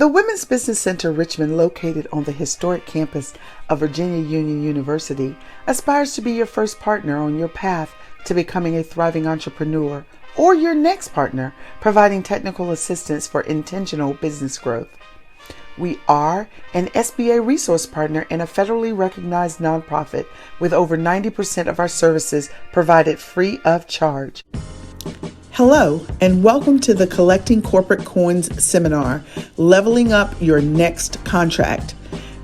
The Women's Business Center Richmond, located on the historic campus of Virginia Union University, aspires to be your first partner on your path to becoming a thriving entrepreneur, or your next partner, providing technical assistance for intentional business growth. We are an SBA resource partner and a federally recognized nonprofit with over 90% of our services provided free of charge. Hello, and welcome to the Collecting Corporate Coins seminar, Leveling Up Your Next Contract.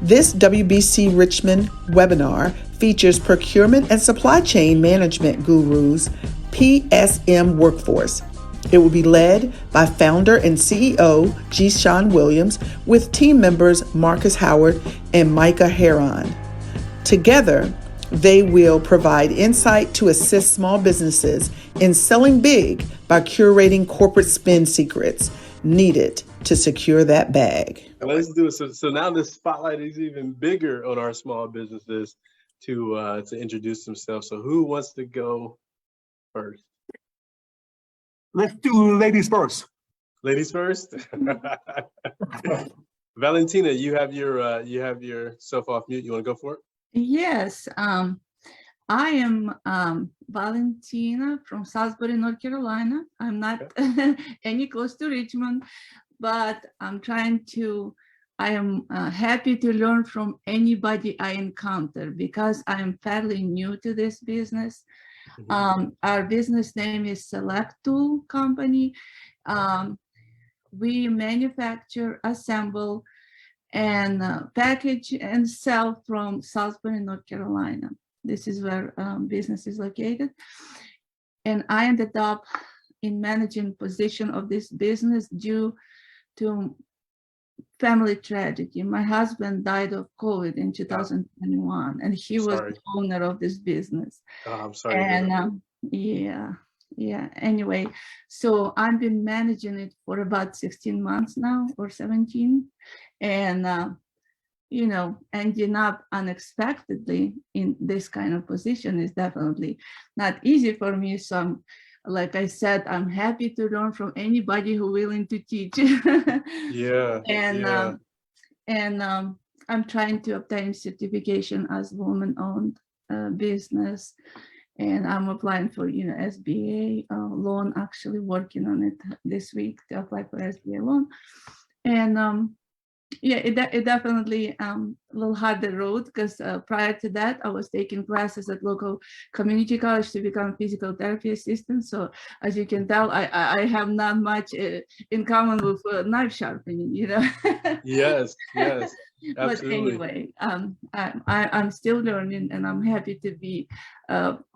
This WBC Richmond webinar features procurement and supply chain management gurus, PSM Workforce. It will be led by founder and CEO G. Sean Williams with team members Marcus Howard and Micah Heron. Together, they will provide insight to assist small businesses in selling big by curating corporate spend secrets needed to secure that bag. Let's do it. So now the spotlight is even bigger on our small businesses to introduce themselves. So who wants to go first? Let's do ladies first. Ladies first. Valentina, you have yourself off mute. You want to go for it? Yes, I am Valentina from Salisbury, North Carolina. I'm not any close to Richmond, but I am happy to learn from anybody I encounter because I am fairly new to this business. Our business name is Select Tool Company. We manufacture, assemble, and package and sell from Salisbury, North Carolina. This is where business is located. And I ended up in managing position of this business due to family tragedy. My husband died of COVID in 2021, and he was the owner of this business. Oh, I'm sorry. And anyway, so I've been managing it for about 16 months now, or 17. And, ending up unexpectedly in this kind of position is definitely not easy for me. So like I said, I'm happy to learn from anybody who's willing to teach. I'm trying to obtain certification as woman-owned business. And I'm applying for, SBA loan, actually working on it this week to apply for SBA loan. And it definitely a little harder road because prior to that, I was taking classes at local community college to become physical therapy assistant. So as you can tell, I have not much in common with knife sharpening, Yes, absolutely. But anyway, I'm still learning, and I'm happy to be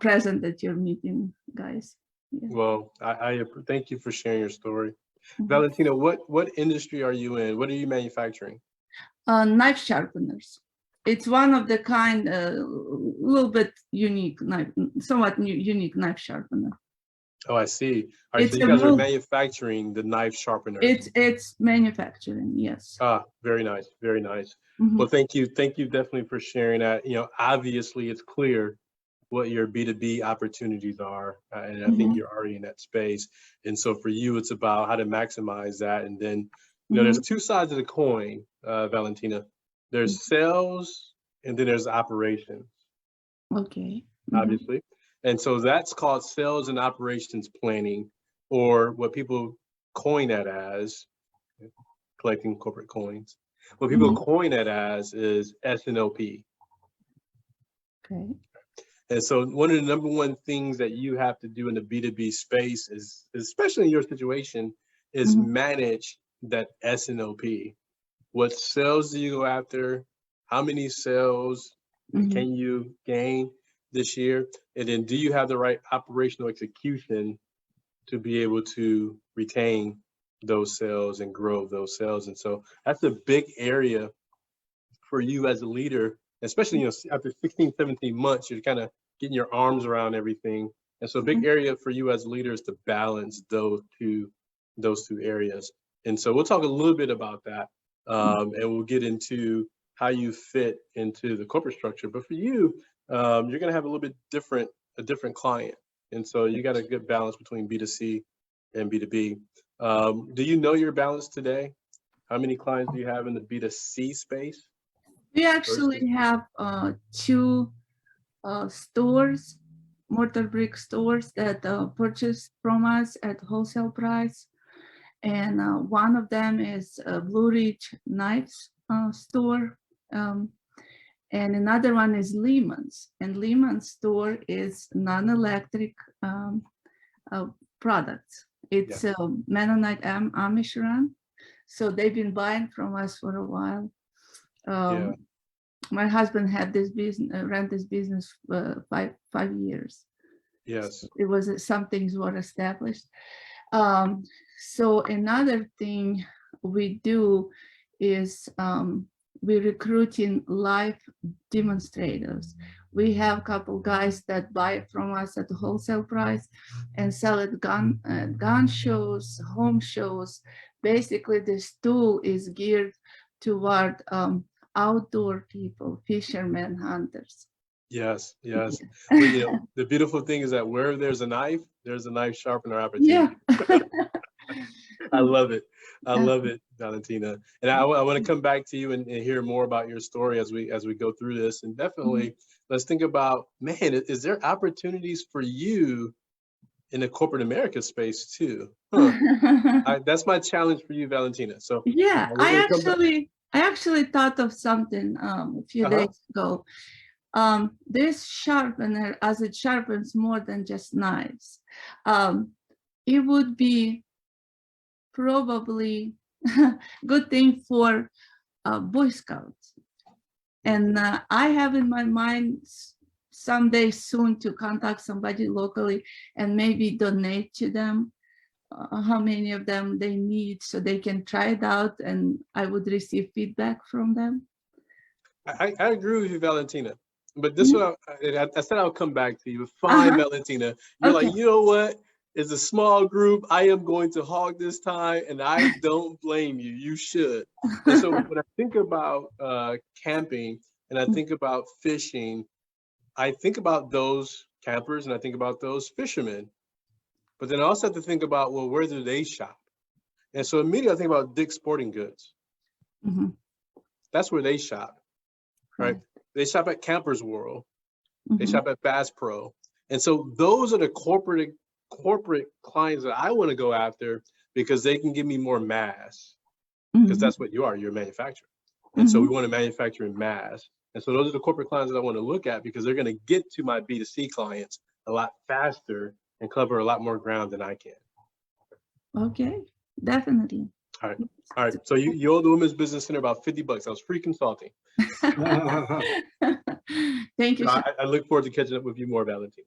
present at your meeting, guys. Yeah. Well, I thank you for sharing your story. Valentina, what industry are you in? What are you manufacturing? Knife sharpeners. It's one of the kind, little bit unique knife, somewhat unique knife sharpener. Oh, I see. All right, so you guys are manufacturing the knife sharpener. It's manufacturing, yes. Ah, very nice, very nice. Well, thank you definitely for sharing that. Obviously it's clear what your B2B opportunities are. And I think you're already in that space. And so for you, it's about how to maximize that. And then, there's two sides of the coin, Valentina. There's sales and then there's operations. Okay. Obviously. And so that's called sales and operations planning, or what people coin that as, collecting corporate coins. What people coin that as is S&OP. Okay. And so one of the number one things that you have to do in the B2B space is, especially in your situation, is manage that S&OP. What sales do you go after? How many sales can you gain this year? And then do you have the right operational execution to be able to retain those sales and grow those sales? And so that's a big area for you as a leader, especially, after 16, 17 months, you're kind of getting your arms around everything. And so a big area for you as leaders to balance those two areas. And so we'll talk a little bit about that. And we'll get into how you fit into the corporate structure. But for you, you're going to have a little bit a different client. And so you got a good balance between B2C and B2B. Do you know your balance today? How many clients do you have in the B2C space? We actually have two stores, mortar brick stores that purchase from us at wholesale price. And one of them is Blue Ridge Knives store. And another one is Lehman's. And Lehman's store is non-electric products. It's a Mennonite Amish run. So they've been buying from us for a while. My husband had this business, ran this business for 5 years. Yes. It was some things were established. So another thing we do is we're recruiting live demonstrators. We have a couple guys that buy from us at the wholesale price and sell at gun shows, home shows. Basically, this tool is geared toward outdoor people, fishermen, hunters. Yes, yes. But, you know, the beautiful thing is that where there's a knife sharpener opportunity. Yeah. I love it. I love it, Valentina. And I want to come back to you and hear more about your story as we go through this. And definitely, let's think about, man, is there opportunities for you in the corporate America space too? That's my challenge for you, Valentina. So yeah, I actually thought of something a few days ago. This sharpener, as it sharpens more than just knives, it would be probably good thing for Boy Scouts. And I have in my mind someday soon to contact somebody locally and maybe donate to them how many of them they need so they can try it out and I would receive feedback from them. I agree with you, Valentina. But this one, I said I'll come back to you. Fine, Valentina. You're like, you know what? It's a small group. I am going to hog this time, and I don't blame you. You should. And so when I think about camping and I think about fishing, I think about those campers and I think about those fishermen. But then I also have to think about, well, where do they shop? And so immediately I think about Dick's Sporting Goods. That's where they shop, right? They shop at Campers World. They shop at Bass Pro. And so those are the corporate clients that I want to go after because they can give me more mass, because that's what you are. You're a manufacturer. And so we want to manufacture in mass. And so those are the corporate clients that I want to look at because they're going to get to my B2C clients a lot faster and cover a lot more ground than I can. Okay, definitely. All right. So you owe the Women's Business Center about $50. That was free consulting. Thank you. I look forward to catching up with you more, Valentina.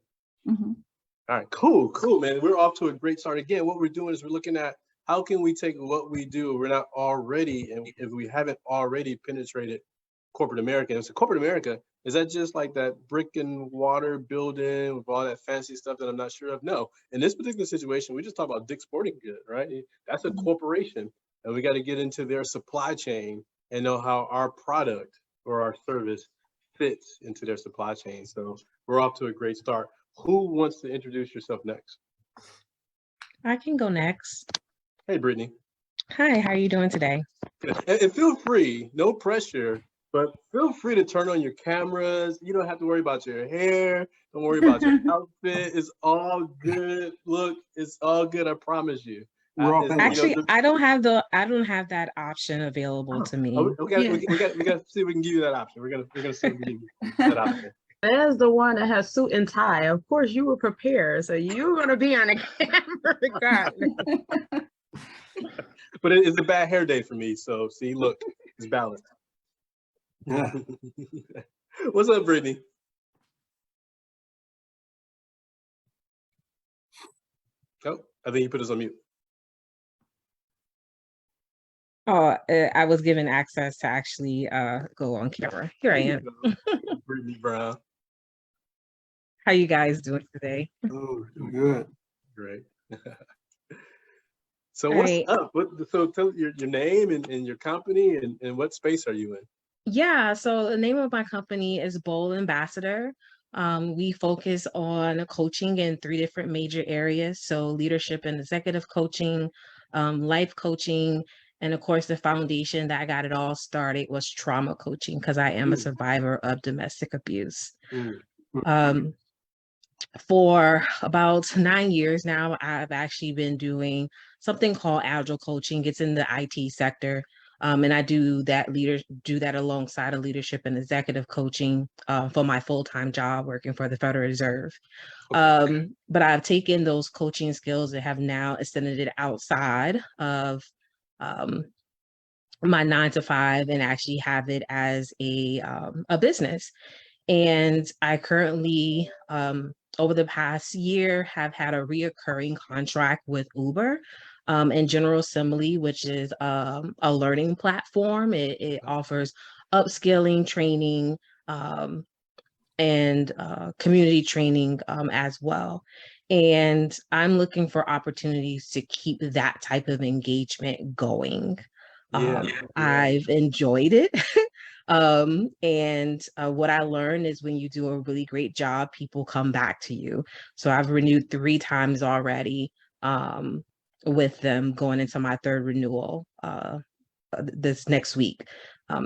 All right, cool, man. We're off to a great start. Again, what we're doing is we're looking at how can we take what we do, we're not already, and if we haven't already penetrated corporate America. And so corporate America, is that just like that brick and mortar building with all that fancy stuff that I'm not sure of? No. In this particular situation, we just talk about Dick's Sporting Goods, right? That's a corporation, and we got to get into their supply chain and know how our product or our service fits into their supply chain. So we're off to a great start. Who wants to introduce yourself next? I can go next. Hey, Brittany. Hi, how are you doing today? And feel free, no pressure, but feel free to turn on your cameras. You don't have to worry about your hair. Don't worry about your outfit. It's all good. Look, it's all good. I promise you. Actually, I don't have that option available to me. We got to see if we can give you that option. We're gonna see if we can give you that option. As the one that has suit and tie, of course you were prepared, so you're gonna be on the camera regardless. But it's a bad hair day for me, so see, look, it's balanced. What's up, Brittany? Oh, I think you put us on mute. Oh, I was given access to actually go on camera. Here I am. Brittany Brown. How you guys doing today? Oh, good. Great. So what's up? So tell your name and your company and what space are you in? Yeah, so the name of my company is Bowl Ambassador. We focus on coaching in 3 different major areas. So leadership and executive coaching, life coaching, And of course, the foundation that got it all started was trauma coaching, because I am a survivor of domestic abuse. For about 9 years now, I've actually been doing something called agile coaching. It's in the IT sector. And I do that alongside of leadership and executive coaching for my full-time job working for the Federal Reserve. But I've taken those coaching skills and have now extended it outside of my 9 to 5 and actually have it as a business. And I currently, over the past year, have had a reoccurring contract with Uber and General Assembly, which is a learning platform. It offers upskilling, training, and community training as well. And I'm looking for opportunities to keep that type of engagement going. I've enjoyed it. And what I learned is when you do a really great job, people come back to you. So I've renewed 3 times already with them, going into my 3rd renewal this next week.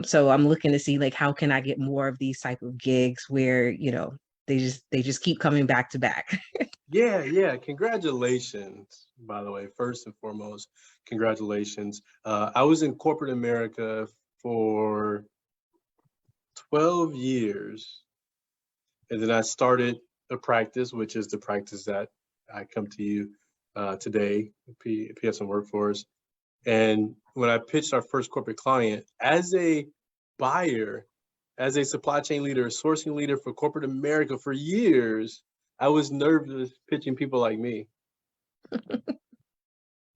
So I'm looking to see, like, how can I get more of these type of gigs where, you know, they just keep coming back to back. Yeah. Congratulations, by the way. First and foremost, congratulations. I was in corporate America for 12 years. And then I started a practice, which is the practice that I come to you today, PSM Workforce. And when I pitched our first corporate client, as a buyer, as a supply chain leader, sourcing leader for corporate America for years, I was nervous pitching people like me.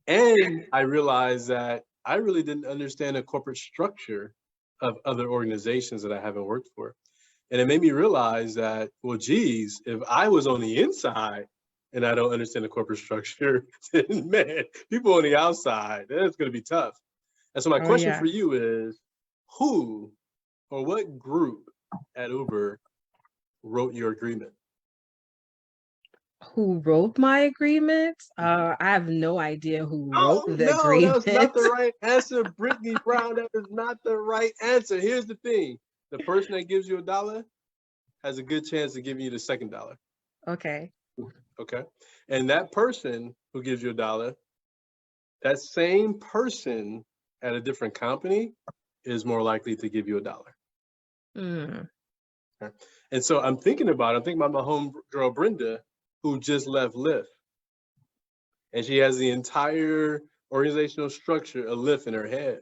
And I realized that I really didn't understand the corporate structure of other organizations that I haven't worked for. And it made me realize that, well, geez, if I was on the inside and I don't understand the corporate structure, then man, people on the outside, that's going to be tough. And so my question for you is, who or what group at Uber wrote your agreement? Who wrote my agreement? I have no idea who wrote the No, agreement. that's not the right answer, Brittany Brown. That is not the right answer. Here's the thing. The person that gives you $1 has a good chance of giving you the second $1. Okay. And that person who gives you $1, that same person at a different company is more likely to give you $1. Okay. And so I'm thinking about my homegirl Brenda, who just left Lyft. And she has the entire organizational structure of Lyft in her head.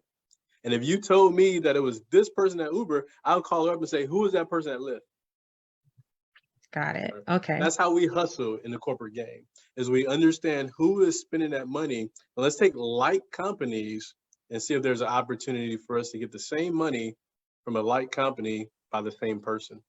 And if you told me that it was this person at Uber, I'll call her up and say, who is that person at Lyft? Got it. Okay. That's how we hustle in the corporate game, is we understand who is spending that money. And let's take like companies and see if there's an opportunity for us to get the same money from a like company by the same person.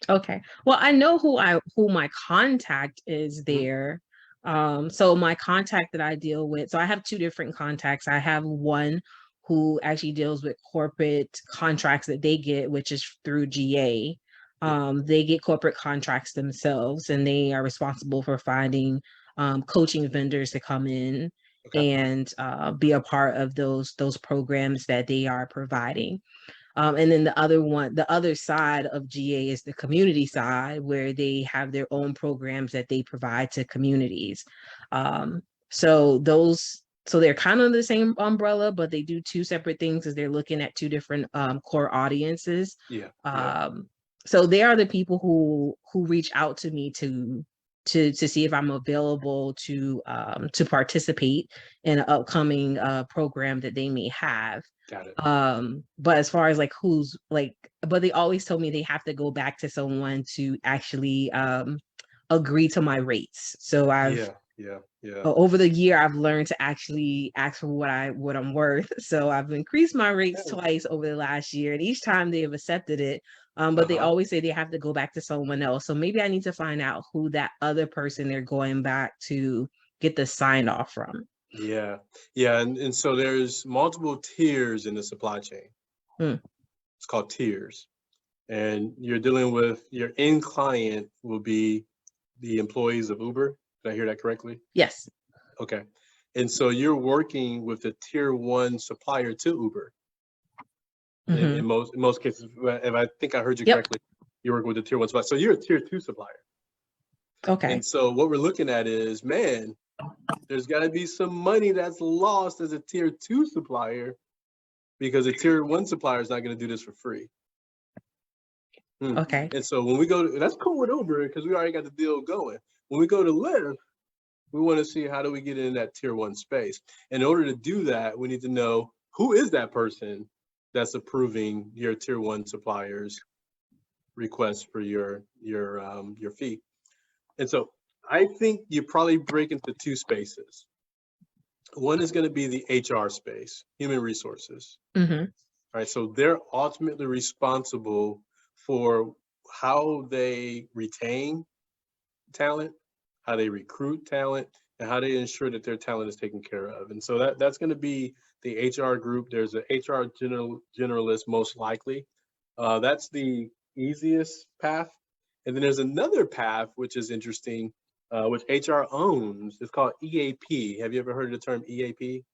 Okay. Well, I know who my contact is there. So my contact that I deal with, so I have 2 different contacts. I have one who actually deals with corporate contracts that they get, which is through GA. They get corporate contracts themselves, and they are responsible for finding coaching vendors to come in and be a part of those programs that they are providing. And then the other side of GA is the community side, where they have their own programs that they provide to communities. So they're kind of the same umbrella, but they do 2 separate things, as they're looking at 2 different core audiences. So they are the people who reach out to me to see if I'm available to participate in an upcoming program that they may have. Got it. But as far as like but they always told me they have to go back to someone to actually agree to my rates. So I've over the year, I've learned to actually ask for what I'm worth. So I've increased my rates twice over the last year, and each time they have accepted it. But they always say they have to go back to someone else. So maybe I need to find out who that other person they're going back to get the sign off from. Yeah. And so there's multiple tiers in the supply chain. It's called tiers. And you're dealing with your end client will be the employees of Uber. Did I hear that correctly? Yes. Okay. And so you're working with a tier 1 supplier to Uber. In most cases, if I think I heard you correctly, you're working with a tier 1 supplier. So you're a tier 2 supplier. Okay. And so what we're looking at is, man, there's got to be some money that's lost as a tier 2 supplier because a tier 1 supplier is not going to do this for free. Okay. And so when we go to, that's cool with Uber because we already got the deal going. When we go to Lyft, we want to see how do we get in that tier 1 space. In order to do that, we need to know who is that person that's approving your tier 1 supplier's request for your fee. And so I think you probably break into 2 spaces. One is going to be the HR space, human resources. All right, so they're ultimately responsible for how they retain talent, how they recruit talent, and how they ensure that their talent is taken care of. And so that's going to be the HR group. There's an HR generalist most likely. That's the easiest path. And then there's another path, which is interesting, which HR owns. It's called EAP. Have you ever heard of the term EAP?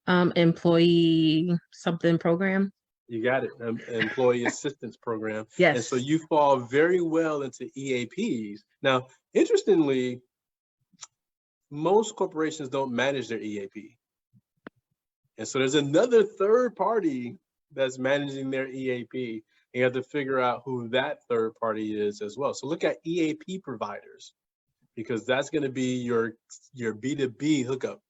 Employee something program. You got it, Employee Assistance Program. Yes. And so you fall very well into EAPs. Now, interestingly, most corporations don't manage their EAP. And so there's another third party that's managing their EAP. And you have to figure out who that third party is as well. So look at EAP providers, because that's going to be your B2B hookup,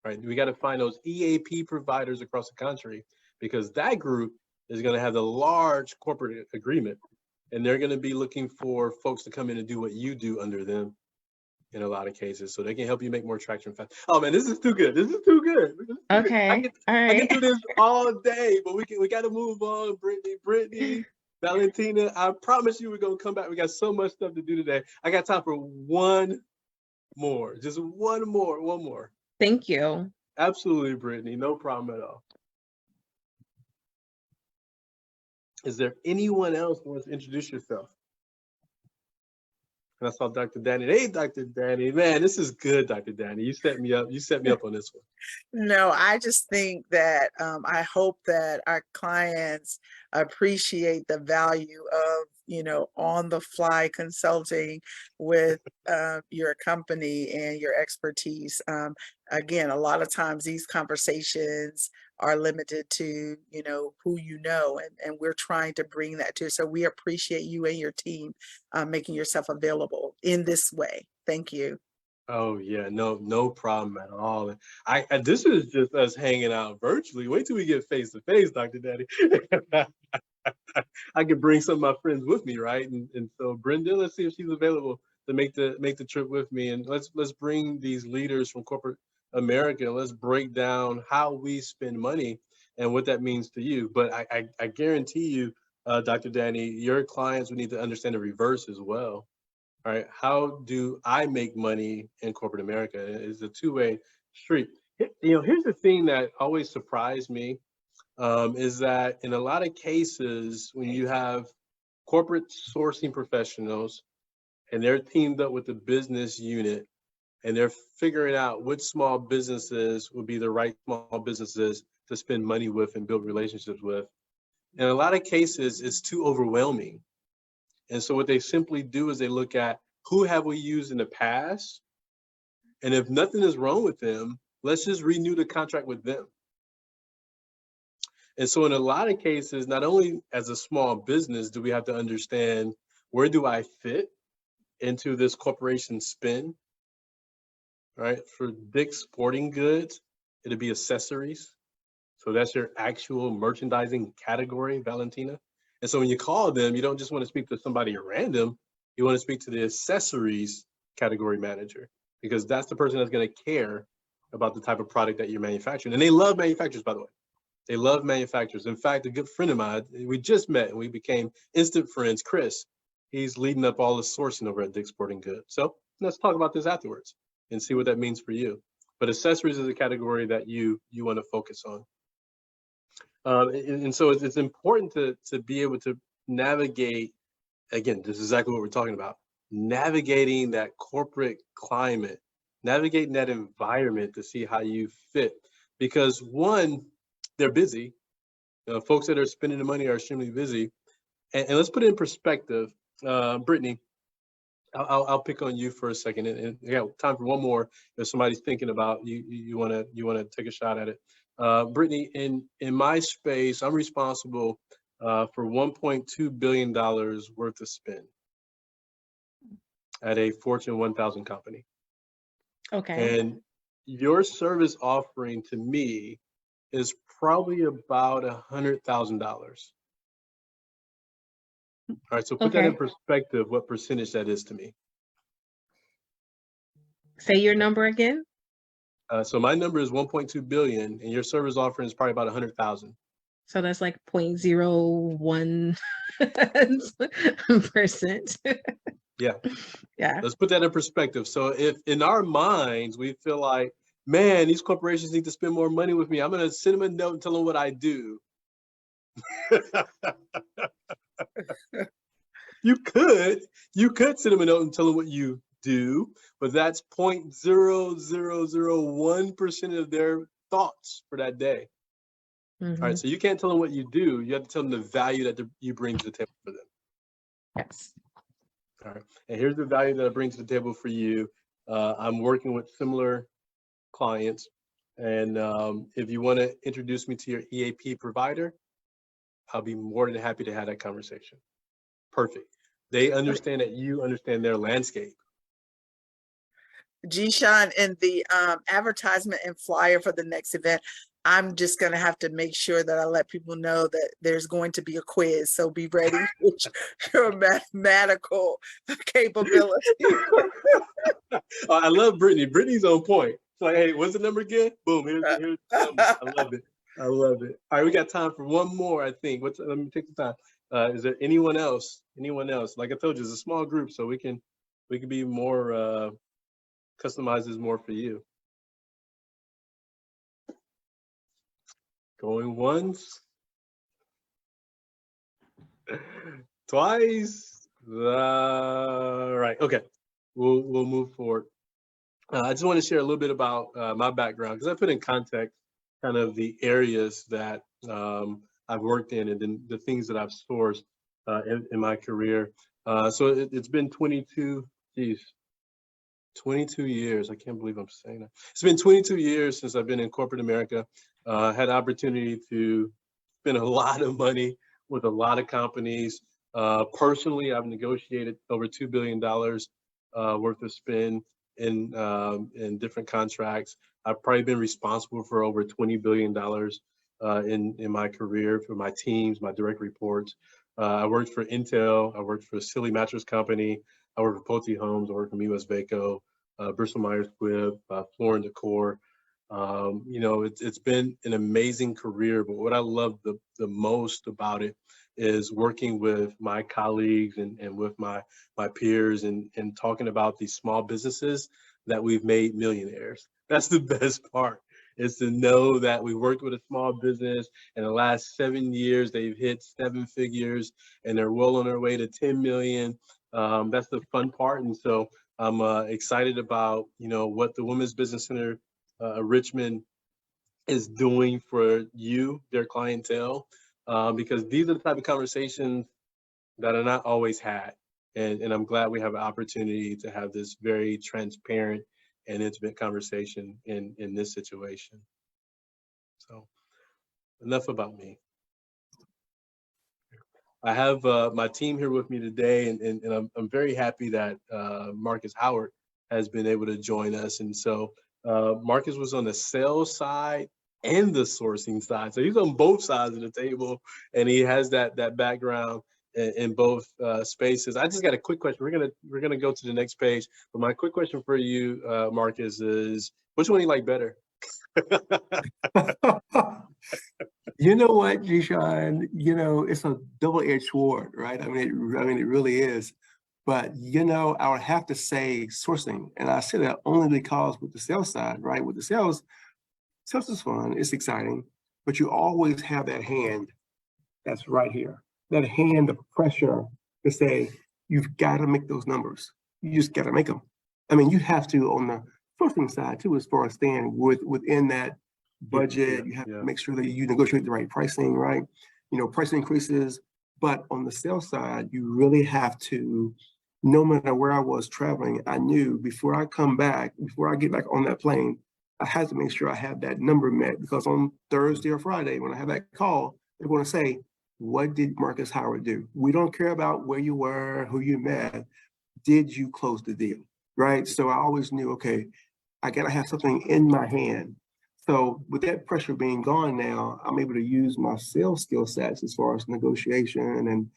right? We got to find those EAP providers across the country, because that group is going to have the large corporate agreement, and they're going to be looking for folks to come in and do what you do under them in a lot of cases, so they can help you make more traction fast. Oh man, this is too good. This is too good. Okay. I can do this all day, but we got to move on. Brittany, Valentina, I promise you we're going to come back. We got so much stuff to do today. I got time for one more. Just one more. Thank you. Absolutely, Brittany. No problem at all. Is there anyone else who wants to introduce yourself? And I saw Dr. Danny. Hey, Dr. Danny. Man, this is good, Dr. Danny. You set me up. You set me up on this one. No, I just think that I hope that our clients appreciate the value of, on the fly consulting with your company and your expertise. Again, a lot of times these conversations are limited to, who and we're trying to bring that to. So we appreciate you and your team making yourself available in this way. Thank you. Oh yeah, no problem at all. This is just us hanging out virtually. Wait till we get face to face, Dr. Daddy. I could bring some of my friends with me, right? And so Brenda, let's see if she's available to make the trip with me. And let's bring these leaders from corporate America and let's break down how we spend money and what that means to you. But I guarantee you, Dr. Danny, your clients would need to understand the reverse as well. All right, how do I make money in corporate America? It's a two-way street. Here's the thing that always surprised me, is that in a lot of cases, when you have corporate sourcing professionals and they're teamed up with the business unit and they're figuring out which small businesses would be the right small businesses to spend money with and build relationships with, in a lot of cases, it's too overwhelming. And so what they simply do is they look at who have we used in the past, and if nothing is wrong with them, let's just renew the contract with them. And so in a lot of cases, not only as a small business do we have to understand where do I fit into this corporation spin, right? For Dick's Sporting Goods, it'll be accessories. So that's your actual merchandising category, Valentina. And so when you call them, you don't just want to speak to somebody random. You want to speak to the accessories category manager, because that's the person that's going to care about the type of product that you're manufacturing. And they love manufacturers, by the way. They love manufacturers. In fact, a good friend of mine, we just met and we became instant friends, Chris. He's leading up all the sourcing over at Dick's Sporting Goods. So let's talk about this afterwards and see what that means for you. But accessories is a category that you want to focus on. And so it's important to be able to navigate, again, this is exactly what we're talking about, navigating that corporate climate, navigating that environment to see how you fit. Because one, they're busy. Folks that are spending the money are extremely busy. And let's put it in perspective. Brittany, I'll pick on you for a second, and I got time for one more. If somebody's thinking about you want to take a shot at it. Brittany, in my space, I'm responsible for $1.2 billion worth of spend at a Fortune 1000 company. Okay. And your service offering to me is probably about $100,000. All right, so put that in perspective, what percentage that is to me. Say your number again. So my number is 1.2 billion, and your service offering is probably about 100,000. So that's like 0.01%. Yeah. Yeah. Let's put that in perspective. So if in our minds we feel like, man, these corporations need to spend more money with me, I'm going to send them a note and tell them what I do. You could send them a note and tell them what you do, but that's 0.0001% of their thoughts for that day. All right, so you can't tell them what you do. You have to tell them the value that you bring to the table for them. Yes. All right, and here's the value that I bring to the table for you. I'm working with similar clients, and if you want to introduce me to your EAP provider, I'll be more than happy to have that conversation. Perfect. They understand that you understand their landscape. G-Sean, in the advertisement and flyer for the next event, I'm just going to have to make sure that I let people know that there's going to be a quiz. So be ready with your mathematical capability. I love Brittany. Brittany's on point. It's like, hey, what's the number again? Boom, here's the number. I love it. I love it. All right, we got time for one more, I think. Let me take the time. Is there anyone else? Anyone else? Like I told you, it's a small group, so we can be more customize this more for you. Going once, twice. Right. Okay. We'll move forward. I just want to share a little bit about my background, because I put in context kind of the areas that I've worked in and then the things that I've sourced in my career. So it's been 22 years. I can't believe I'm saying that. It's been 22 years since I've been in corporate America. Had the opportunity to spend a lot of money with a lot of companies. Personally, I've negotiated over $2 billion worth of spend in different contracts. I've probably been responsible for over $20 billion in my career, for my teams, my direct reports. I worked for Intel. I worked for Silly Mattress Company. I worked for Pulte Homes. I worked for US Vaco, Bristol Myers Squibb, Floor & Decor. It's been an amazing career, but what I love the most about it is working with my colleagues and with my peers and talking about these small businesses that we've made millionaires. That's the best part, is to know that we worked with a small business and the last 7 years they've hit 7 figures and they're well on their way to 10 million. That's the fun part. And so I'm excited about, what the Women's Business Center Richmond is doing for you, their clientele, because these are the type of conversations that are not always had. And I'm glad we have an opportunity to have this very transparent and intimate conversation in this situation. So enough about me. I have my team here with me today, and I'm very happy that Marcus Howard has been able to join us. And so Marcus was on the sales side and the sourcing side. So he's on both sides of the table, and he has that background in both spaces. I just got a quick question. We're gonna go to the next page, but my quick question for you, Marcus, is which one do you like better? You know what, G-Sean? It's a double-edged sword, right? I mean, it really is. But I would have to say sourcing, and I say that only because with the sales side, right? With the sales is fun, it's exciting, but you always have that hand that's right here, that hand of pressure to say you've got to make those numbers. You just got to make them. I mean, you have to on the sourcing side too, as far as staying within that budget. You have to make sure that you negotiate the right pricing, right? Price increases. But on the sales side, you really have to, no matter where I was traveling, I knew before I get back on that plane, I had to make sure I have that number met, because on Thursday or Friday, when I have that call, they're going to say, what did Marcus Howard do? We don't care about where you were, who you met. Did you close the deal? Right? So I always knew, okay, I got to have something in my hand. So with that pressure being gone now, I'm able to use my sales skill sets as far as negotiation and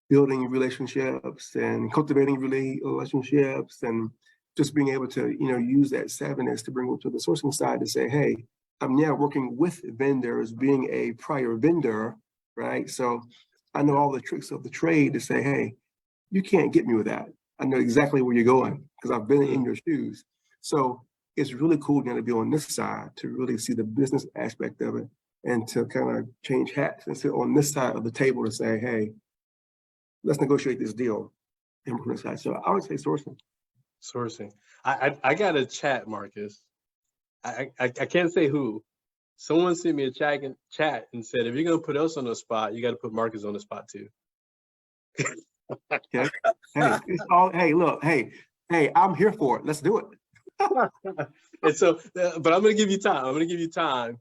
building relationships and cultivating relationships, and just being able to, use that savviness to bring it to the sourcing side to say, hey, I'm now working with vendors, being a prior vendor, right? So I know all the tricks of the trade to say, hey, you can't get me with that. I know exactly where you're going because I've been in your shoes. So it's really cool now to be on this side to really see the business aspect of it and to kind of change hats and sit on this side of the table to say, hey, let's negotiate this deal. So I would say sourcing. Sourcing. I got a chat, Marcus. I can't say who. Someone sent me a chat and said, if you're going to put us on the spot, you got to put Marcus on the spot too. Okay. Hey, it's all, hey, look, hey, I'm here for it. Let's do it. And so, but I'm going to give you time.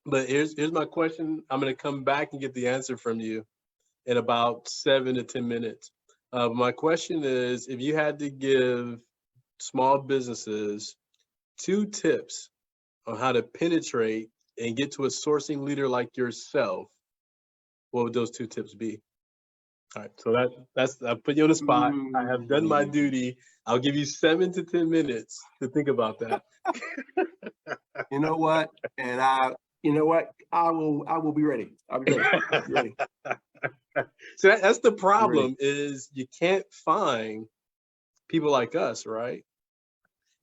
But here's my question. I'm going to come back and get the answer from you in about 7 to 10 minutes. My question is, if you had to give small businesses 2 tips on how to penetrate and get to a sourcing leader like yourself, what would those 2 tips be? All right, so that's I put you on the spot. I have done my duty. I'll give you 7 to 10 minutes to think about that. You know what? And I will be ready. I'll be ready. So that's the problem, is you can't find people like us, right?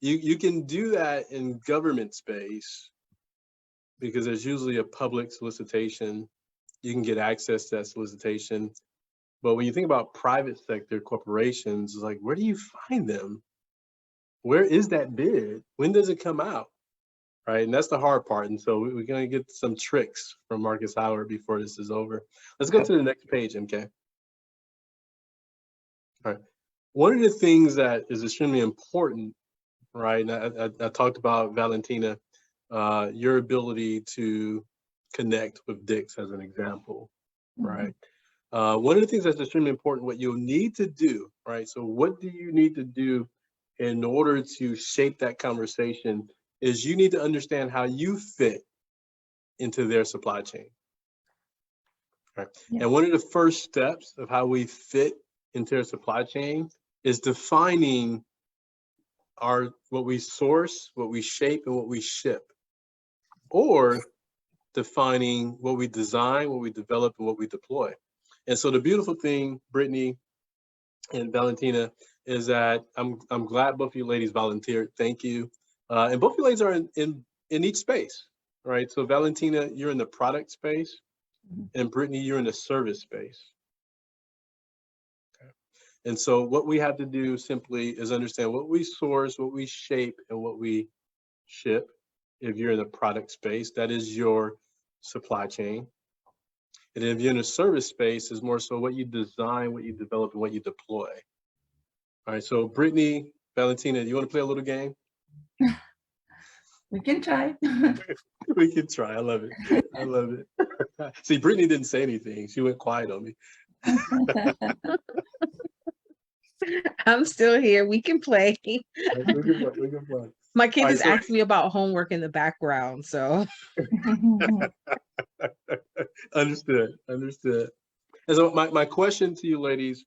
You can do that in government space because there's usually a public solicitation. You can get access to that solicitation. But when you think about private sector corporations, it's like, where do you find them? Where is that bid? When does it come out? Right, and that's the hard part. And so we're going to get some tricks from Marcus Howard before this is over. Let's go to the next page, MK. All right. One of the things that is extremely important, right, and I talked about, Valentina, your ability to connect with Dix as an example, right? One of the things that's extremely important, what you'll need to do, right? So what do you need to do in order to shape that conversation is you need to understand how you fit into their supply chain. Right? Yeah. And one of the first steps of how we fit into their supply chain is defining what we source, what we shape, and what we ship, or defining what we design, what we develop, and what we deploy. And so the beautiful thing, Brittany and Valentina, is that I'm glad both of you ladies volunteered. Thank you. And both of you ladies are in each space, right? So Valentina, you're in the product space, and Brittany, you're in the service space. Okay. And so what we have to do simply is understand what we source, what we shape, and what we ship. If you're in the product space, that is your supply chain. And if you're in a service space, is more so what you design, what you develop, and what you deploy. All right, so Brittany, Valentina, you want to play a little game? We can try. We can try. I love it. I love it. See, Brittany didn't say anything. She went quiet on me. I'm still here. We can play. We can play. My kid is asking me about homework in the background, so. Understood. And so my question to you ladies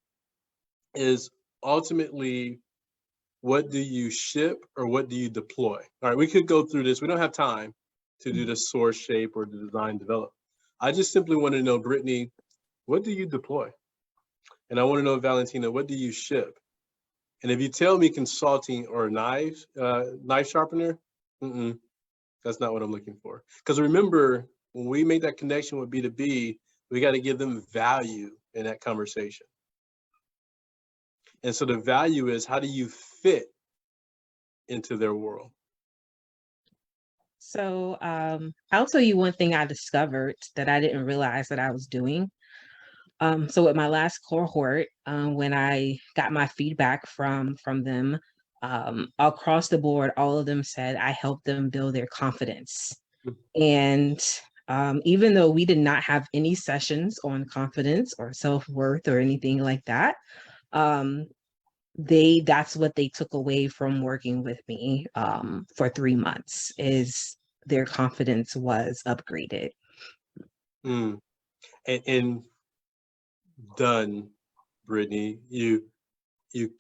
is ultimately, what do you ship or what do you deploy? All right, we could go through this. We don't have time to do the source, shape, or the design, develop. I just simply want to know, Brittany, what do you deploy? And I want to know, Valentina, what do you ship? And if you tell me consulting or knife sharpener, that's not what I'm looking for. Because remember, when we make that connection with B2B, we got to give them value in that conversation. And so the value is, how do you fit into their world? So I'll tell you one thing I discovered that I didn't realize that I was doing. So with my last cohort, when I got my feedback from them, across the board, all of them said I helped them build their confidence. And even though we did not have any sessions on confidence or self-worth or anything like that, that's what they took away from working with me for 3 months, is their confidence was upgraded. And done, Brittany, you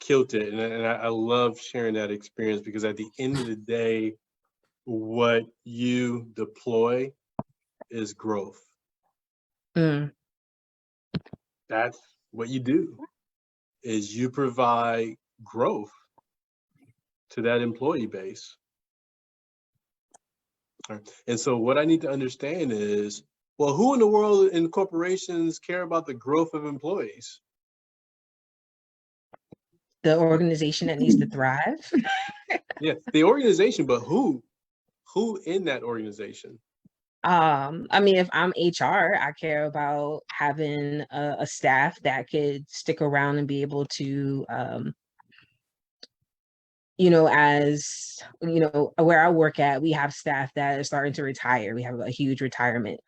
killed it. And I love sharing that experience, because at the end of the day, what you deploy is growth. That's what you do, is you provide growth to that employee base. And so what I need to understand is, well, who in the world in corporations care about the growth of employees? The organization that needs to thrive. Yeah, the organization, but who in that organization? I mean, if I'm HR, I care about having a staff that could stick around and be able to, as where I work at, we have staff that are starting to retire. We have a huge retirement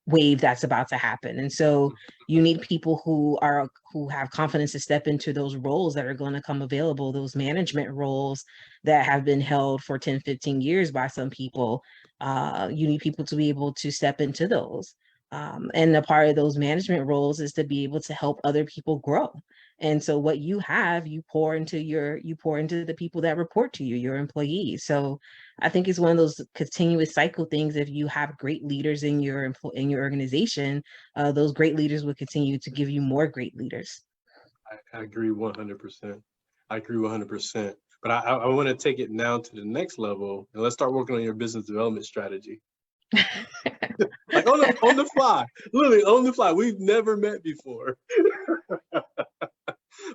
wave that's about to happen. And so you need people who have confidence to step into those roles that are going to come available, those management roles that have been held for 10, 15 years by some people. You need people to be able to step into those. And a part of those management roles is to be able to help other people grow. And so what you have, you pour into the people that report to you, your employees. So I think it's one of those continuous cycle things. If you have great leaders in your organization, those great leaders will continue to give you more great leaders. I agree 100%. I agree 100%. But I want to take it now to the next level, and let's start working on your business development strategy. Like on the fly, literally on the fly. We've never met before.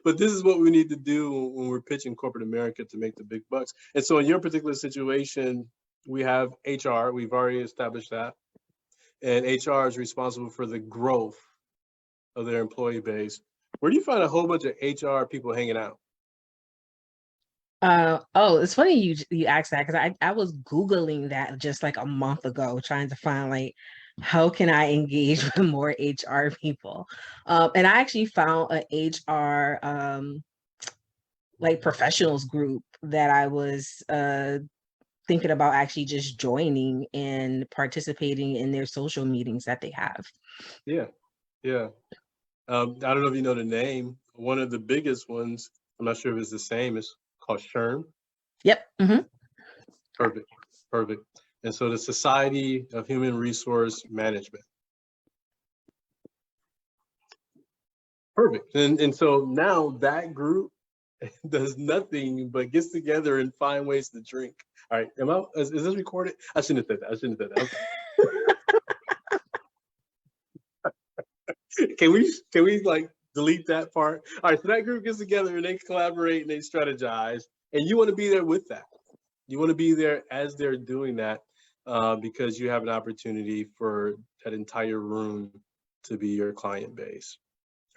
But this is what we need to do when we're pitching corporate America to make the big bucks. And so in your particular situation, we have HR. We've already established that. And HR is responsible for the growth of their employee base. Where do you find a whole bunch of HR people hanging out? It's funny you asked that, because I was Googling that just like a month ago, trying to find like, how can I engage with more HR people? And I actually found an HR like professionals group that I was thinking about actually just joining and participating in their social meetings that they have. Yeah. I don't know if you know the name. One of the biggest ones, I'm not sure if it's the same, is called SHRM. Yep. Mm-hmm. Perfect. And so the Society of Human Resource Management. Perfect. And so now that group does nothing but gets together and find ways to drink. All right. Is this recorded? I shouldn't have said that. Can we like delete that part? All right. So that group gets together and they collaborate and they strategize. And you want to be there with that. You want to be there as they're doing that, because you have an opportunity for that entire room to be your client base.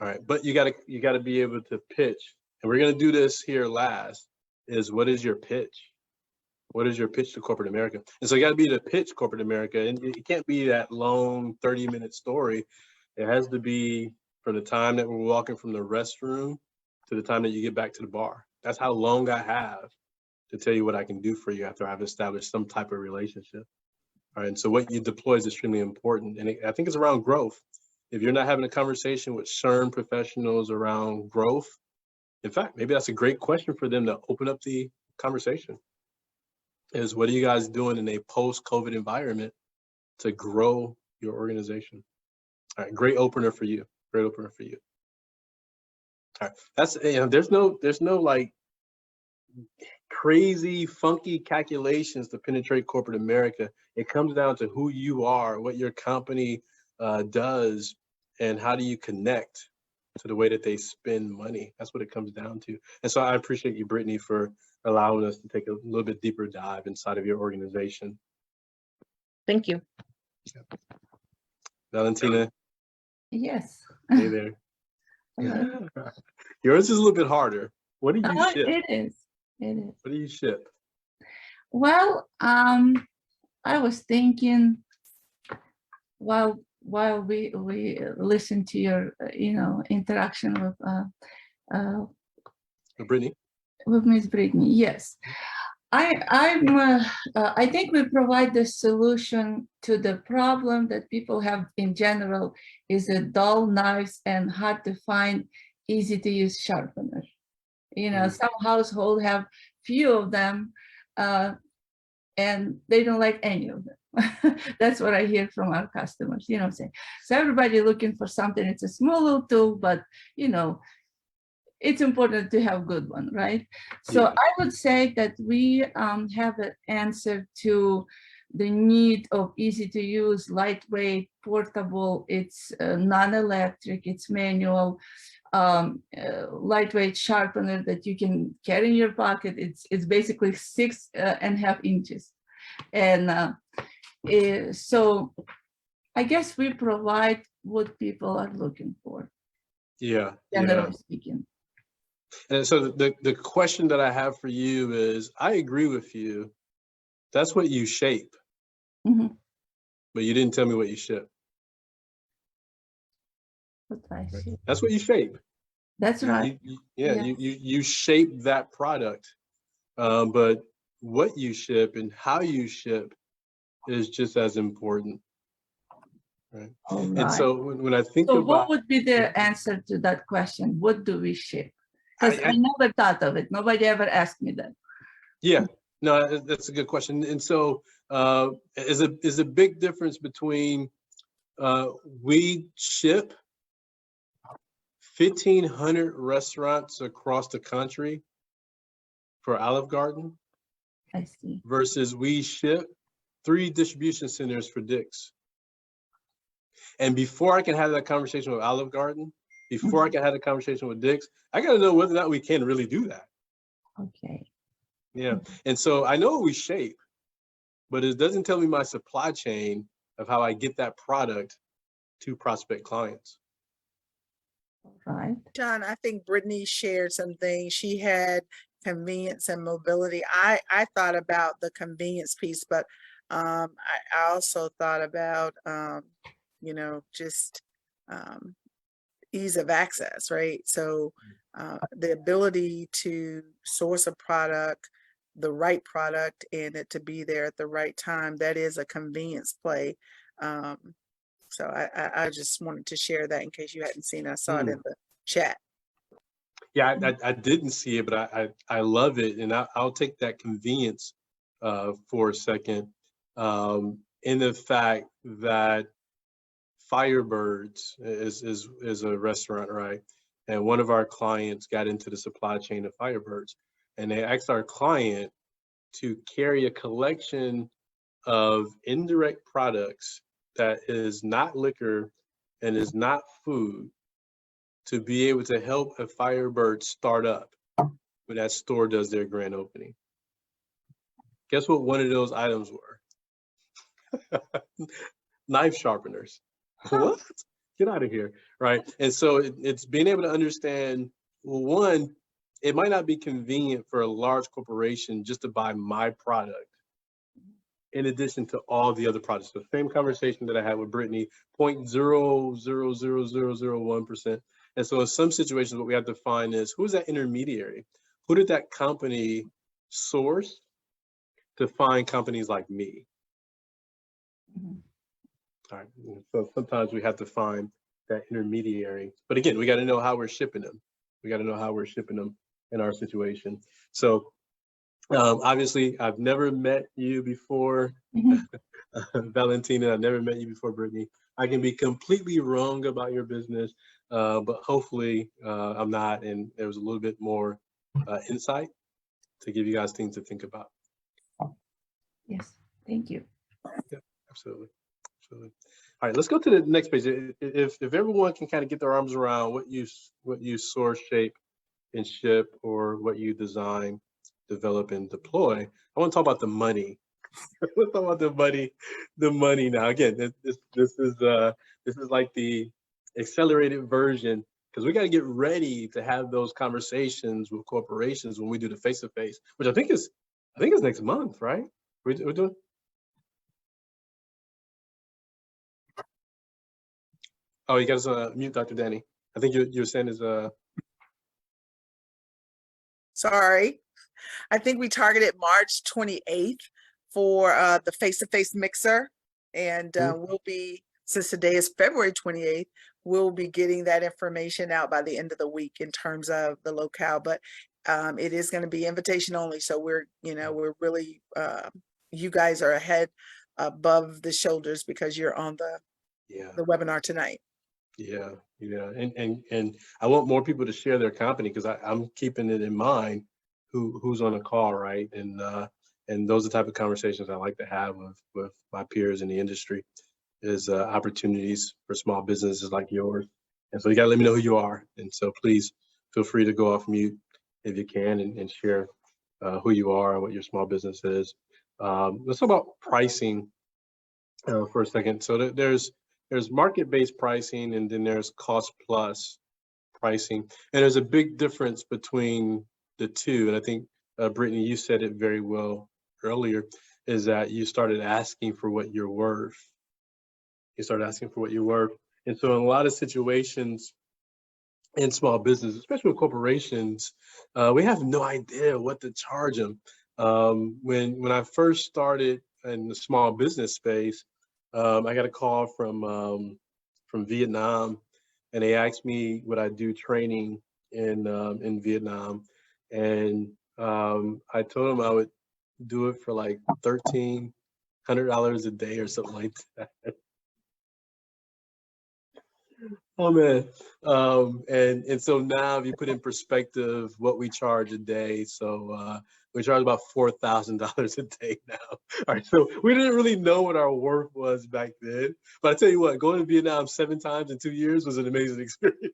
All right. But you gotta be able to pitch. And we're going to do this here last, is what is your pitch? What is your pitch to corporate America? And so you got to be able to pitch corporate America. And it can't be that long 30-minute story. It has to be from the time that we're walking from the restroom to the time that you get back to the bar. That's how long I have to tell you what I can do for you after I've established some type of relationship. All right. And so what you deploy is extremely important. And I think it's around growth. If you're not having a conversation with SHRM professionals around growth, in fact, maybe that's a great question for them to open up the conversation, is what are you guys doing in a post-COVID environment to grow your organization? All right, great opener for you. All right, that's, there's no like crazy, funky calculations to penetrate corporate America. It comes down to who you are, what your company does, and how do you connect to the way that they spend money. That's what it comes down to. And so I appreciate you, Brittany, for allowing us to take a little bit deeper dive inside of your organization. Thank you. Valentina, Yes. hey there. Hello. Yours is a little bit harder. What do you ship? It is. It is. What do you ship? Well, I was thinking while we listen to your interaction Brittany? with Miss Brittany. Yes, I think we provide the solution to the problem that people have in general, is a dull knives and hard to find, easy to use sharpener. Some households have few of them, and they don't like any of them. That's what I hear from our customers, saying. So everybody looking for something. It's a small little tool, but it's important to have a good one, right? So Yeah. I would say that we have an answer to the need of easy to use, lightweight, portable. It's non-electric, it's manual, lightweight sharpener that you can carry in your pocket. It's basically 6.5 inches. And so I guess we provide what people are looking for. Yeah. Generally speaking. And so the question that I have for you is, I agree with you. That's what you shape. Mm-hmm. But you didn't tell me what you ship. What I shape. That's what you shape. That's right. You shape that product. But what you ship and how you ship is just as important. Right. All right. And so when I think about, what would be the answer to that question? What do we ship? Because I never thought of it. Nobody ever asked me that. Yeah, no, that's a good question. And so is a big difference between we ship 1,500 restaurants across the country for Olive Garden. I see. Versus we ship 3 distribution centers for Dick's. And before I can have that conversation with Olive Garden, before I can have a conversation with Dick's, I got to know whether or not we can really do that. Okay. Yeah. And so I know we shape, but it doesn't tell me my supply chain of how I get that product to prospect clients. Right. John, I think Brittany shared some things. She had convenience and mobility. I thought about the convenience piece, but I also thought about, just ease of access, right? So the ability to source a product, the right product, and it to be there at the right time, that is a convenience play. So I just wanted to share that in case you hadn't seen it. I saw it in the chat. Yeah, I didn't see it, but I love it. And I'll take that convenience for a second, in the fact that Firebirds is a restaurant, right? And one of our clients got into the supply chain of Firebirds, and they asked our client to carry a collection of indirect products that is not liquor and is not food to be able to help a Firebird start up when that store does their grand opening. Guess what one of those items were? Knife sharpeners. What? Get out of here, right? And so it's being able to understand, well, one, it might not be convenient for a large corporation just to buy my product in addition to all the other products. The same conversation that I had with Brittany, 0.0000001%. And so in some situations, what we have to find is, who's that intermediary? Who did that company source to find companies like me? Mm-hmm. All right. So sometimes we have to find that intermediary. But again, we got to know how we're shipping them. We got to know how we're shipping them in our situation. So obviously, I've never met you before, Valentina. I've never met you before, Brittany. I can be completely wrong about your business, but hopefully I'm not. And there was a little bit more insight to give you guys things to think about. Yes, thank you. Yeah, absolutely. Absolutely. All right, let's go to the next page. If everyone can kind of get their arms around what you source, shape, and ship, or what you design, develop, and deploy, I want to talk about the money. Let's talk about the money now. Again, this is like the accelerated version, because we got to get ready to have those conversations with corporations when we do the face-to-face, which I think is next month, right? We're doing. Oh, you guys mute Dr. Danny. I think you're saying is Sorry. I think we targeted March 28th for the face-to-face mixer. And we'll be, since today is February 28th, we'll be getting that information out by the end of the week in terms of the locale. But it is going to be invitation only. So we're really, you guys are ahead above the shoulders because you're on the webinar tonight. Yeah. And I want more people to share their company, because I'm keeping it in mind who's on the call, right? And those are the type of conversations I like to have with my peers in the industry, is opportunities for small businesses like yours. And so you got to let me know who you are. And so please feel free to go off mute if you can and share who you are and what your small business is. Let's talk about pricing for a second. So there's market-based pricing, and then there's cost-plus pricing. And there's a big difference between the two. And I think, Brittany, you said it very well earlier, is that you started asking for what you're worth. You started asking for what you're worth. And so in a lot of situations in small business, especially with corporations, we have no idea what to charge them. When I first started in the small business space, I got a call from Vietnam, and they asked me would I do training in Vietnam, and I told them I would do it for like $1,300 a day or something like that. Oh man. And so now if you put in perspective what we charge a day, so we charge about $4,000 a day now. All right, so we didn't really know what our worth was back then. But I tell you what, going to Vietnam 7 times in 2 years was an amazing experience,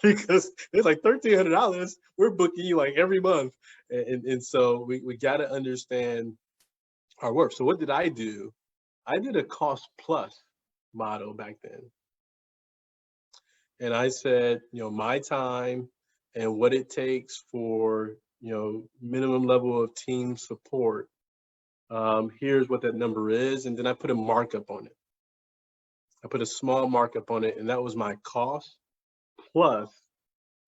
because it's like $1,300. We're booking you like every month. And so we got to understand our worth. So what did I do? I did a cost plus model back then. And I said, my time and what it takes for, minimum level of team support. Here's what that number is. And then I put a markup on it. I put a small markup on it, and that was my cost plus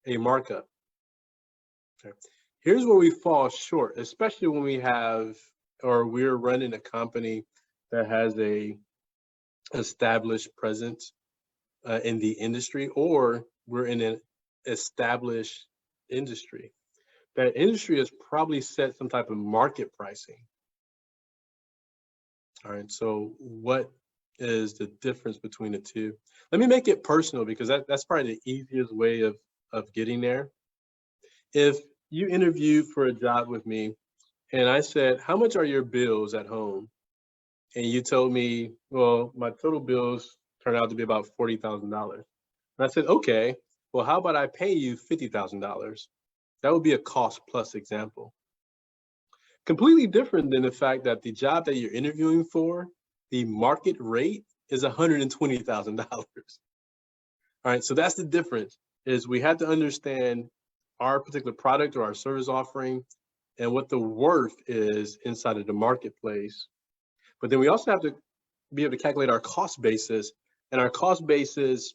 a markup. Okay. Here's where we fall short, especially when we're running a company that has a established presence in the industry, or we're in an established industry. That industry has probably set some type of market pricing. All right, so what is the difference between the two? Let me make it personal, because that's probably the easiest way of getting there. If you interviewed for a job with me and I said, how much are your bills at home? And you told me, well, my total bills turned out to be about $40,000. And I said, okay, well, how about I pay you $50,000? That would be a cost plus example. Completely different than the fact that the job that you're interviewing for, the market rate is $120,000. All right, so that's the difference, is we have to understand our particular product or our service offering and what the worth is inside of the marketplace. But then we also have to be able to calculate our cost basis, and our cost basis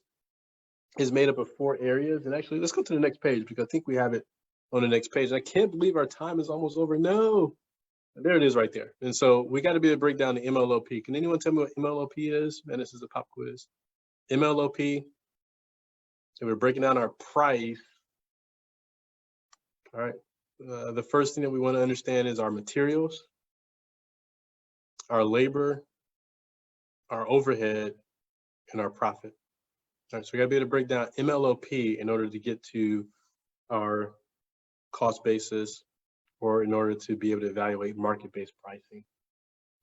is made up of 4 areas. And actually, let's go to the next page, because I think we have it on the next page. And I can't believe our time is almost over. No, there it is right there. And so we got to be able to break down the MLOP. Can anyone tell me what MLOP is? Man, this is a pop quiz. MLOP, and we're breaking down our price. All right. The first thing that we want to understand is our materials, our labor, our overhead, and our profit. All right, so we gotta be able to break down MLOP in order to get to our cost basis, or in order to be able to evaluate market-based pricing.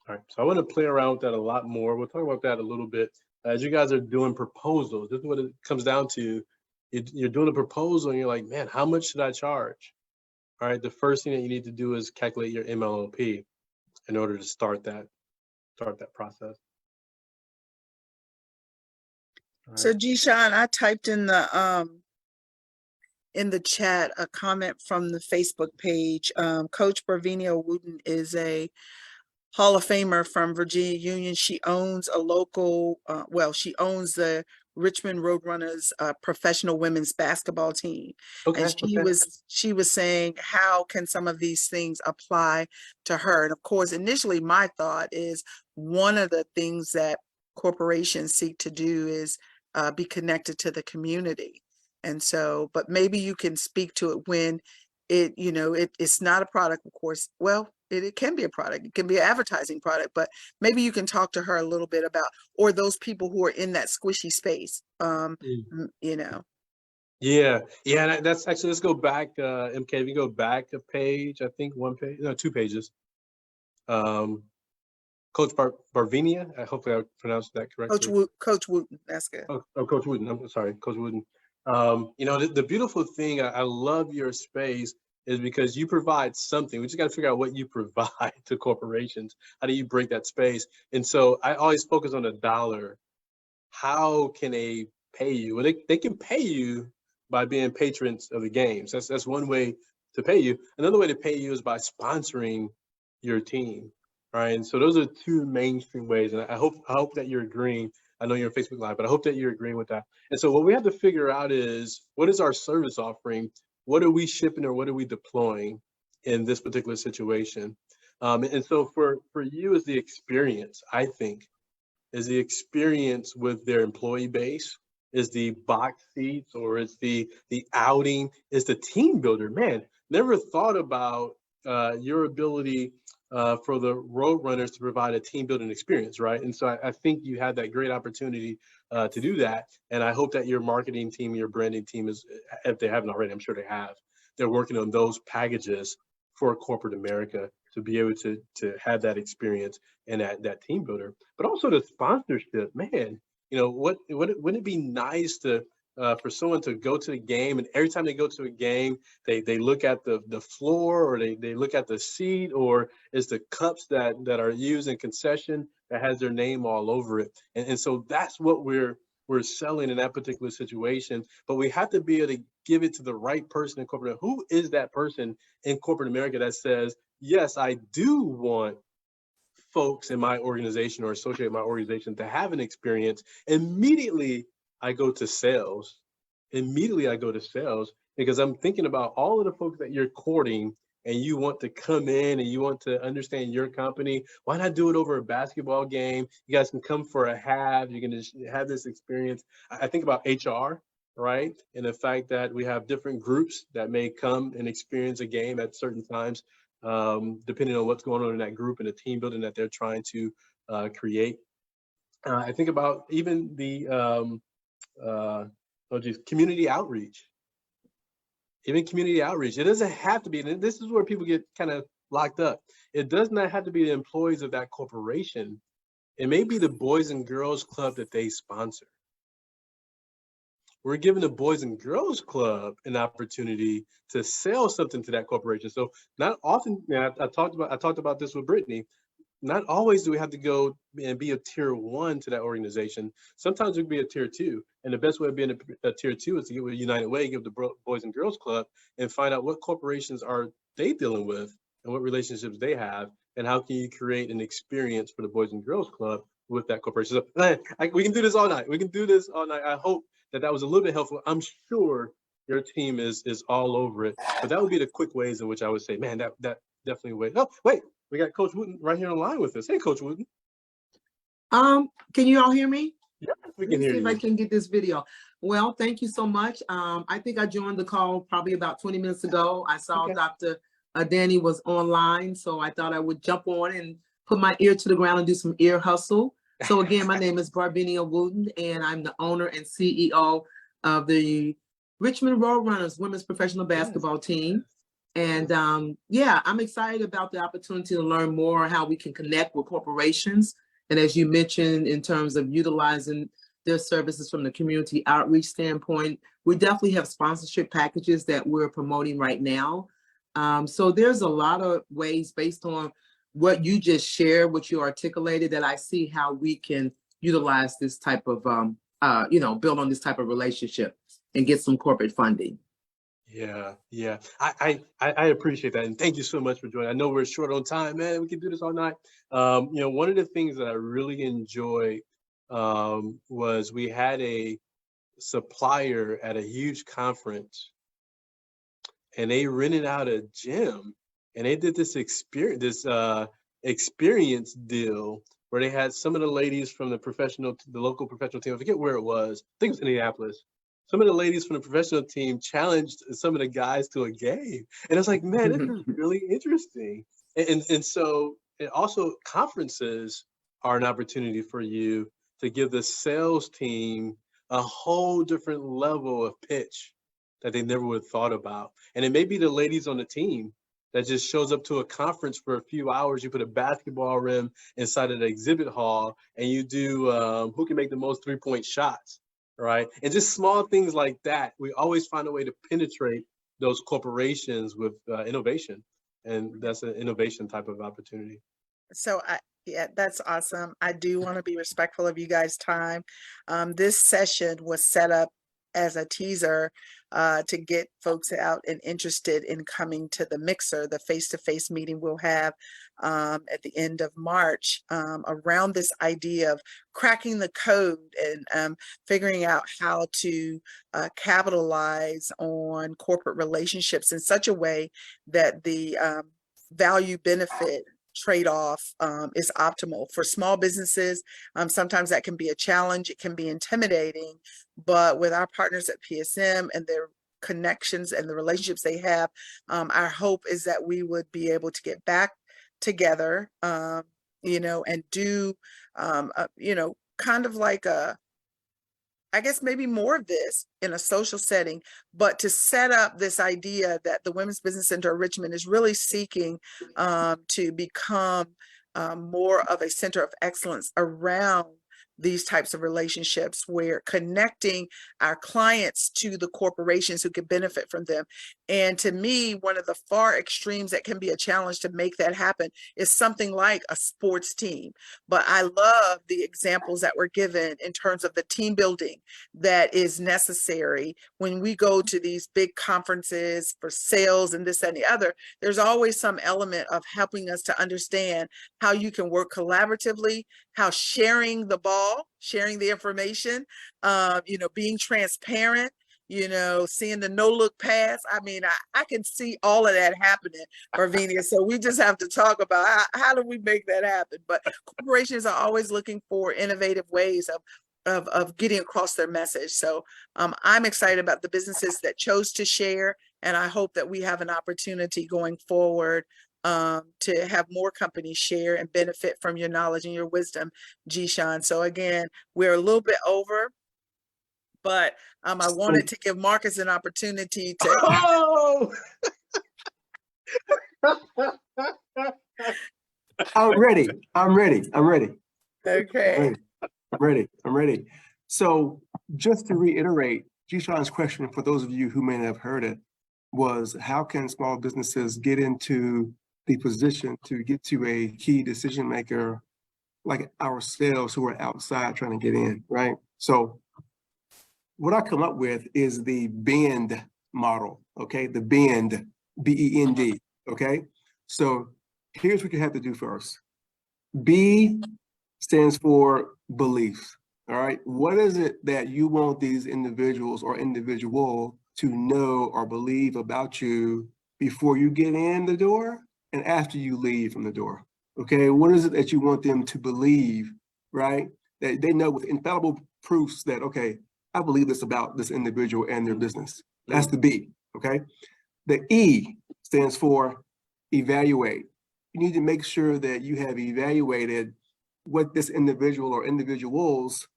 All right, so I want to play around with that a lot more. We'll talk about that a little bit as you guys are doing proposals, this is what it comes down to. You're doing a proposal and you're like, man, how much should I charge? All right, the first thing that you need to do is calculate your MLOP in order to start that process. All So right. Jishan, I typed in the chat a comment from the Facebook page. Coach Barvinia Wooten is a Hall of Famer from Virginia Union. She owns a local, she owns the Richmond Roadrunners professional women's basketball team. Okay. And she was saying, how can some of these things apply to her? And of course, initially my thought is one of the things that corporations seek to do is be connected to the community. And so, but maybe you can speak to it when it's not a product, of course. Well, it can be a product, it can be an advertising product, but maybe you can talk to her a little bit about, or those people who are in that squishy space, Yeah, that's actually, let's go back, MK, if you go back a page, I think 2 pages. Coach Barvinia, hopefully I pronounced that correctly. Coach Wooten, that's good. Oh, Coach Wooten, I'm sorry, Coach Wooten. The beautiful thing, I love your space, is because you provide something. We just got to figure out what you provide to corporations. How do you break that space? And so I always focus on the dollar. How can they pay you? Well, they can pay you by being patrons of the games. That's one way to pay you. Another way to pay you is by sponsoring your team. Right. And so those are 2 mainstream ways. And I hope that you're agreeing. I know you're on Facebook Live, but I hope that you're agreeing with that. And so what we have to figure out is, what is our service offering? What are we shipping or what are we deploying in this particular situation? And so for you, is the experience, I think, is the experience with their employee base, is the box seats, or is the outing, is the team builder. Man, never thought about your ability for the Roadrunners to provide a team building experience, right? And so I think you had that great opportunity to do that. And I hope that your marketing team, your branding team is, if they haven't already, I'm sure they have, they're working on those packages for corporate America to be able to have that experience and that team builder. But also the sponsorship, man, wouldn't it be nice to for someone to go to the game, and every time they go to a game, they look at the floor, or they look at the seat, or is the cups that are used in concession that has their name all over it. And so that's what we're selling in that particular situation. But we have to be able to give it to the right person in corporate. Who is that person in corporate America that says, yes, I do want folks in my organization or associate my organization to have an experience? Immediately I go to sales. Because I'm thinking about all of the folks that you're courting, and you want to come in and you want to understand your company. Why not do it over a basketball game? You guys can come for a half. You can just have this experience. I think about HR, right? And the fact that we have different groups that may come and experience a game at certain times, depending on what's going on in that group and the team building that they're trying to create. I think about even the community outreach. Even community outreach. It doesn't have to be, and this is where people get kind of locked up. It does not have to be the employees of that corporation. It may be the Boys and Girls Club that they sponsor. We're giving the Boys and Girls Club an opportunity to sell something to that corporation. So not often, I talked about this with Brittany. Not always do we have to go and be a tier 1 to that organization. Sometimes we can be a tier 2. And the best way of being a tier 2 is to get with United Way, give the Boys and Girls Club, and find out what corporations are they dealing with and what relationships they have, and how can you create an experience for the Boys and Girls Club with that corporation. So we can do this all night. I hope that was a little bit helpful. I'm sure your team is all over it, but that would be the quick ways in which I would say, man, that definitely way. Oh, wait. We got Coach Wooten right here on the line with us. Hey, Coach Wooten. Can you all hear me? Yeah, we can hear you. See if I can get this video. Well, thank you so much. I think I joined the call probably about 20 minutes ago. I saw Dr. Danny was online, so I thought I would jump on and put my ear to the ground and do some ear hustle. So again, my name is Barvinia Wooten, and I'm the owner and CEO of the Richmond Roadrunners women's professional basketball team. And I'm excited about the opportunity to learn more how we can connect with corporations And as you mentioned, in terms of utilizing their services from the community outreach standpoint, we definitely have sponsorship packages that we're promoting right now. So there's a lot of ways based on what you just shared, what you articulated, that I see how we can utilize this type of, build on this type of relationship and get some corporate funding. Yeah, yeah. I appreciate that. And thank you so much for joining. I know we're short on time, man. We can do this all night. One of the things that I really enjoyed was we had a supplier at a huge conference, and they rented out a gym, and they did this experience deal where they had some of the ladies from the local professional team. I forget where it was. I think it was Indianapolis. Some of the ladies from the professional team challenged some of the guys to a game. And it's like, man, this is really interesting. And so, and also conferences are an opportunity for you to give the sales team a whole different level of pitch that they never would have thought about. And it may be the ladies on the team that just shows up to a conference for a few hours. You put a basketball rim inside of the exhibit hall, and you do who can make the most 3-point shots. Right. And just small things like that. We always find a way to penetrate those corporations with innovation. And that's an innovation type of opportunity. So yeah, that's awesome. I do want to be respectful of you guys' time. This session was set up as a teaser to get folks out and interested in coming to the Mixer, the face-to-face meeting we'll have at the end of March around this idea of cracking the code and figuring out how to capitalize on corporate relationships in such a way that the value benefit trade-off is optimal for small businesses. Sometimes that can be a challenge. It can be intimidating, but with our partners at PSM and their connections and the relationships they have, our hope is that we would be able to get back together, and do, kind of like I guess maybe more of this in a social setting, but to set up this idea that the Women's Business Center of Richmond is really seeking to become more of a center of excellence around these types of relationships, where connecting our clients to the corporations who can benefit from them. And to me, one of the far extremes that can be a challenge to make that happen is something like a sports team. But I love the examples that were given in terms of the team building that is necessary when we go to these big conferences for sales and this and the other. There's always some element of helping us to understand how you can work collaboratively, how sharing the ball, sharing the information, being transparent, seeing the no-look pass. I mean, I can see all of that happening, Arvinia. So we just have to talk about how do we make that happen. But corporations are always looking for innovative ways of getting across their message. So I'm excited about the businesses that chose to share, and I hope that we have an opportunity going forward to have more companies share and benefit from your knowledge and your wisdom, Jishan. So again, we're a little bit over, but I wanted to give Marcus an opportunity to. Oh! I'm ready. Okay. I'm ready. So just to reiterate, Jishan's question, for those of you who may not have heard it, was how can small businesses get into the position to get to a key decision maker like ourselves who are outside trying to get in, right? So what I come up with is the BEND model, okay? The BEND, B-E-N-D, okay? So here's what you have to do first. B stands for belief, all right? What is it that you want these individuals or individual to know or believe about you before you get in the door and after you leave from the door, okay? What is it that you want them to believe, right? That they know with infallible proofs that, okay, I believe this about this individual and their business. That's the B, okay? The E stands for evaluate. You need to make sure that you have evaluated what this individual or individuals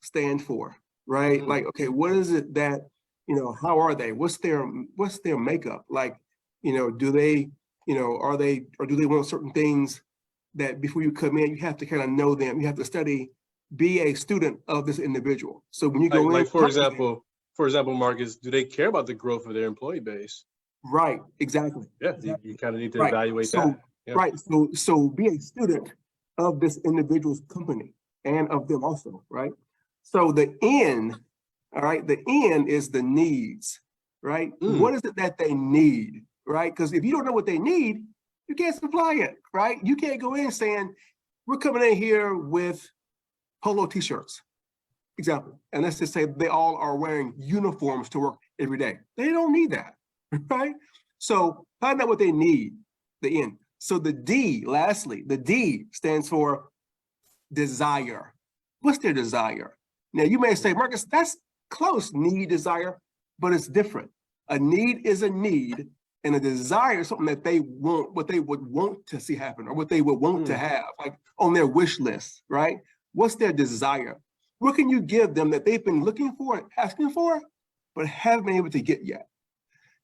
stand for, right? Mm-hmm. Like, okay, what is it that, how are they? What's their makeup? Like, do they, or do they want certain things that before you come in, you have to kind of know them. You have to study, be a student of this individual. So when you go in, for example, Marcus, do they care about the growth of their employee base? right, exactly. Yeah, exactly. you kind of need to Right. evaluate So, that. Yeah. Right. So be a student of this individual's company and of them also, right? So the end, all right, the end is the needs, right? What is it that they need, right? Because if you don't know what they need, you can't supply it, right? You can't go in saying, we're coming in here with polo t-shirts, example. And let's just say they all are wearing uniforms to work every day. They don't need that, right? So find out what they need, the end. So the D, lastly, the D stands for desire. What's their desire? Now you may say, Marcus, that's close, need, desire, but it's different. A need is a need, and a desire is something that they want, what they would want to see happen, or what they would want to have, like on their wish list, right? What's their desire? What can you give them that they've been looking for and asking for, but haven't been able to get yet?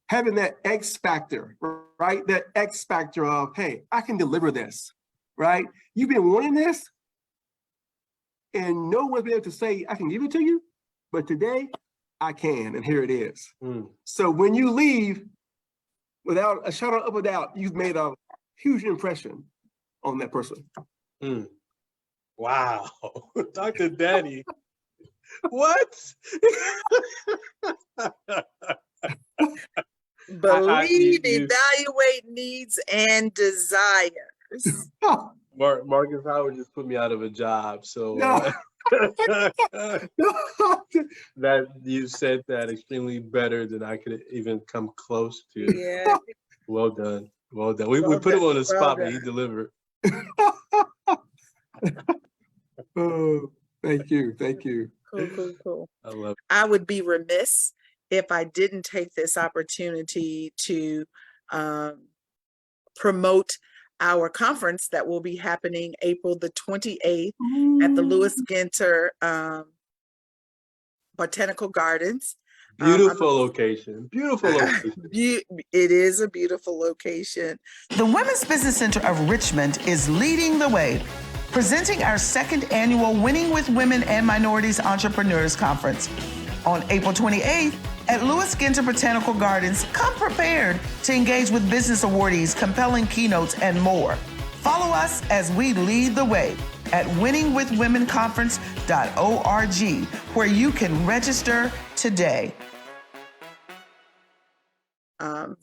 Having that X factor, right? That X factor of, hey, I can deliver this, right? You've been wanting this, and no one's been able to say, I can give it to you, but today I can, and here it is. So when you leave, without a shadow of a doubt, you've made a huge impression on that person. Wow, Dr. Danny, what? Believe, evaluate needs and desires. Marcus Howard just put me out of a job, so that you said that extremely better than I could even come close to. Yeah. Well done. Well done. We put him on the spot, but he delivered. Oh, thank you. Thank you. Cool. I love it. I would be remiss if I didn't take this opportunity to promote our conference that will be happening April the 28th at the Lewis Ginter Botanical Gardens. Beautiful location. Beautiful location. It is a beautiful location. The Women's Business Center of Richmond is leading the way, presenting our second annual Winning with Women and Minorities Entrepreneurs Conference. On April 28th at Lewis Ginter Botanical Gardens, come prepared to engage with business awardees, compelling keynotes, and more. Follow us as we lead the way at winningwithwomenconference.org, where you can register today.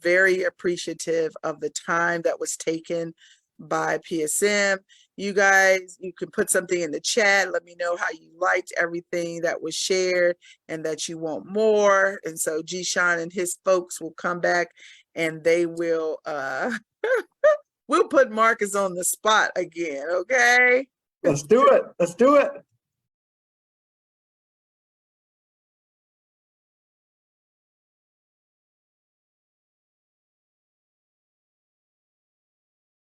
Very appreciative of the time that was taken by PSM. You guys, you can put something in the chat. Let me know how you liked everything that was shared and that you want more. And so G-Sean and his folks will come back and they will, we'll put Marcus on the spot again, okay? Let's do it. Let's do it.